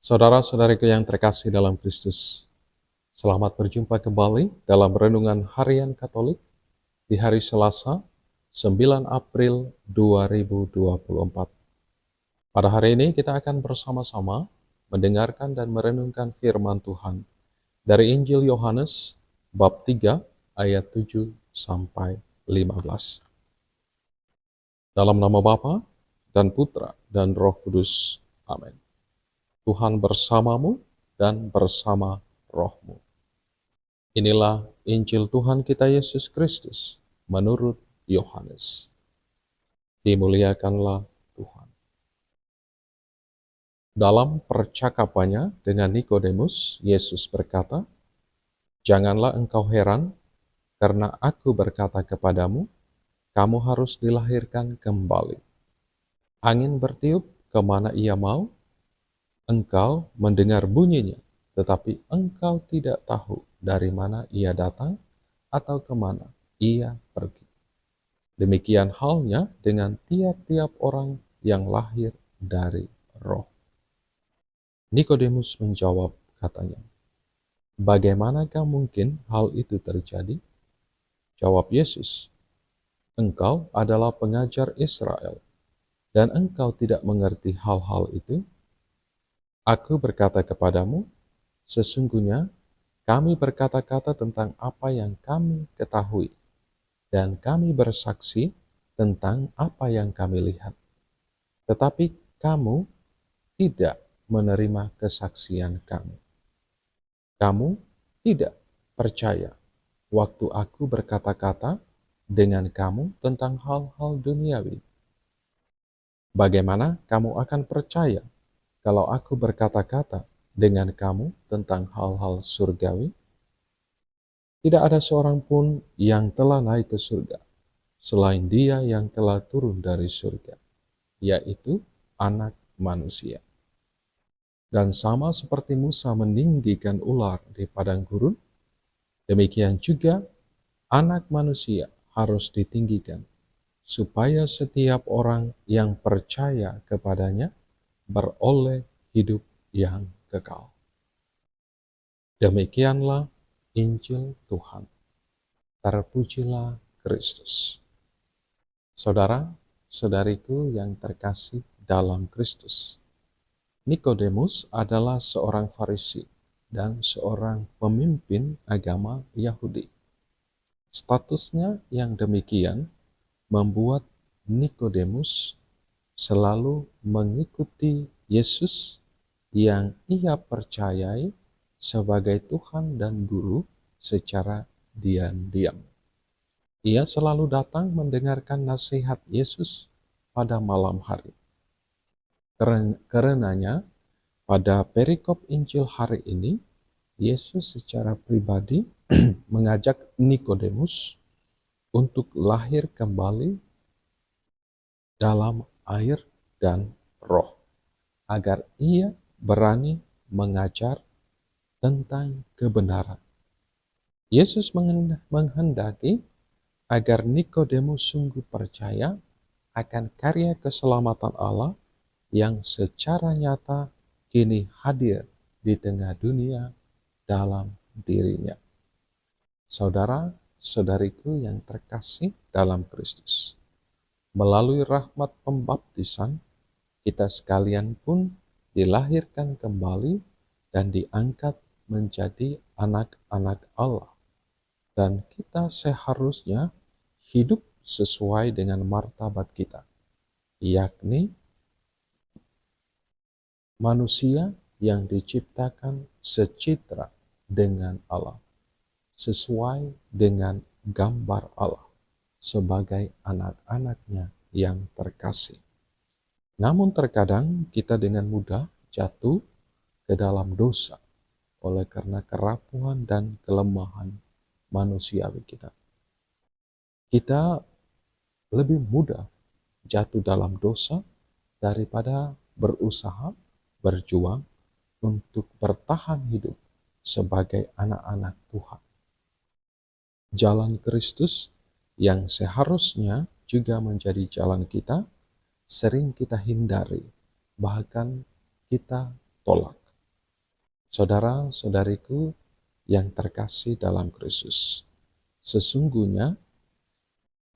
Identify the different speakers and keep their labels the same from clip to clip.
Speaker 1: Saudara-saudariku yang terkasih dalam Kristus, selamat berjumpa kembali dalam Renungan Harian Katolik di hari Selasa, 9 April 2024. Pada hari ini kita akan bersama-sama mendengarkan dan merenungkan firman Tuhan dari Injil Yohanes bab 3 ayat 7 sampai 15. Dalam nama Bapa dan Putra dan Roh Kudus. Amin. Tuhan bersamamu dan bersama rohmu. Inilah Injil Tuhan kita Yesus Kristus menurut Yohanes. Dimuliakanlah Tuhan. Dalam percakapannya dengan Nikodemus, Yesus berkata, "Janganlah engkau heran, karena aku berkata kepadamu, kamu harus dilahirkan kembali. Angin bertiup kemana ia mau, engkau mendengar bunyinya, tetapi engkau tidak tahu dari mana ia datang atau kemana ia pergi. Demikian halnya dengan tiap-tiap orang yang lahir dari roh." Nikodemus menjawab, katanya, "Bagaimanakah mungkin hal itu terjadi?" Jawab Yesus, "Engkau adalah pengajar Israel, dan engkau tidak mengerti hal-hal itu? Aku berkata kepadamu, sesungguhnya kami berkata-kata tentang apa yang kami ketahui, dan kami bersaksi tentang apa yang kami lihat. Tetapi kamu tidak menerima kesaksian kami. Kamu tidak percaya waktu aku berkata-kata dengan kamu tentang hal-hal duniawi. Bagaimana kamu akan percaya kalau aku berkata-kata dengan kamu tentang hal-hal surgawi? Tidak ada seorang pun yang telah naik ke surga, selain Dia yang telah turun dari surga, yaitu Anak Manusia. Dan sama seperti Musa meninggikan ular di padang gurun, demikian juga Anak Manusia harus ditinggikan, supaya setiap orang yang percaya kepadanya beroleh hidup yang kekal. Demikianlah Injil Tuhan. Terpujilah Kristus. Saudara-saudariku yang terkasih dalam Kristus, Nikodemus adalah seorang Farisi dan seorang pemimpin agama Yahudi. Statusnya yang demikian membuat Nikodemus selalu mengikuti Yesus yang ia percayai sebagai Tuhan dan Guru secara diam-diam. Ia selalu datang mendengarkan nasihat Yesus pada malam hari. Karenanya, pada perikop Injil hari ini, Yesus secara pribadi mengajak Nikodemus untuk lahir kembali dalam air dan roh, agar ia berani mengajar tentang kebenaran. Yesus menghendaki agar Nikodemus sungguh percaya akan karya keselamatan Allah yang secara nyata kini hadir di tengah dunia dalam dirinya. Saudara-saudariku yang terkasih dalam Kristus, melalui rahmat pembaptisan, kita sekalian pun dilahirkan kembali dan diangkat menjadi anak-anak Allah. Dan kita seharusnya hidup sesuai dengan martabat kita, yakni manusia yang diciptakan secitra dengan Allah, sesuai dengan gambar Allah, sebagai anak-anaknya yang terkasih. Namun terkadang kita dengan mudah jatuh ke dalam dosa oleh karena kerapuhan dan kelemahan manusiawi kita. Kita lebih mudah jatuh dalam dosa daripada berusaha, berjuang untuk bertahan hidup sebagai anak-anak Tuhan. Jalan Kristus yang seharusnya juga menjadi jalan kita, sering kita hindari, bahkan kita tolak. Saudara-saudariku yang terkasih dalam Kristus, sesungguhnya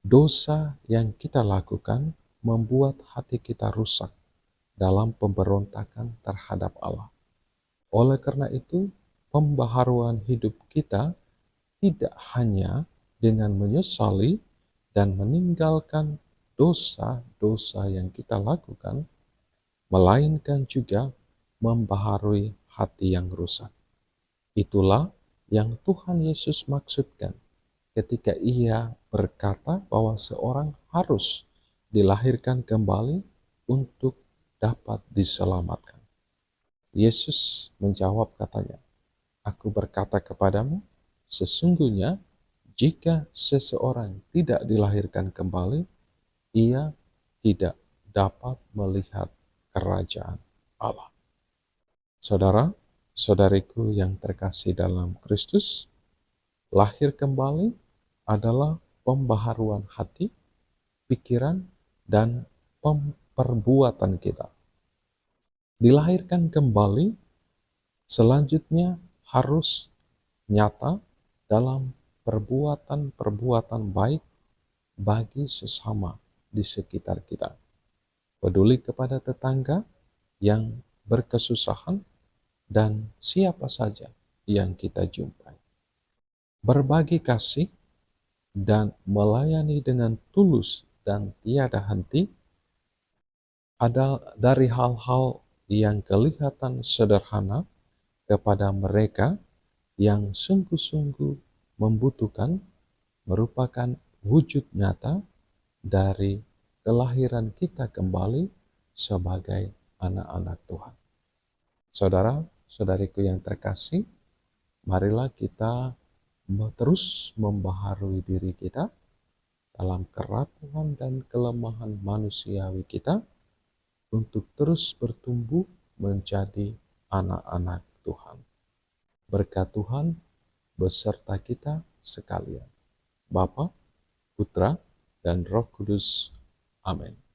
Speaker 1: dosa yang kita lakukan membuat hati kita rusak dalam pemberontakan terhadap Allah. Oleh karena itu, pembaharuan hidup kita tidak hanya dengan menyesali dan meninggalkan dosa-dosa yang kita lakukan, melainkan juga membaharui hati yang rusak. Itulah yang Tuhan Yesus maksudkan ketika Ia berkata bahwa seorang harus dilahirkan kembali untuk dapat diselamatkan. Yesus menjawab katanya, "Aku berkata kepadamu, sesungguhnya jika seseorang tidak dilahirkan kembali, ia tidak dapat melihat kerajaan Allah." Saudara-saudariku yang terkasih dalam Kristus, lahir kembali adalah pembaharuan hati, pikiran, dan perbuatan kita. Dilahirkan kembali selanjutnya harus nyata dalam perbuatan-perbuatan baik bagi sesama di sekitar kita. Peduli kepada tetangga yang berkesusahan dan siapa saja yang kita jumpai. Berbagi kasih dan melayani dengan tulus dan tiada henti ada dari hal-hal yang kelihatan sederhana kepada mereka yang sungguh-sungguh membutuhkan, merupakan wujud nyata dari kelahiran kita kembali sebagai anak-anak Tuhan. Saudara-saudariku yang terkasih, marilah kita terus membaharui diri kita dalam kerapuhan dan kelemahan manusiawi kita untuk terus bertumbuh menjadi anak-anak Tuhan. Berkat Tuhan beserta kita sekalian. Bapa, Putra, dan Roh Kudus. Amin.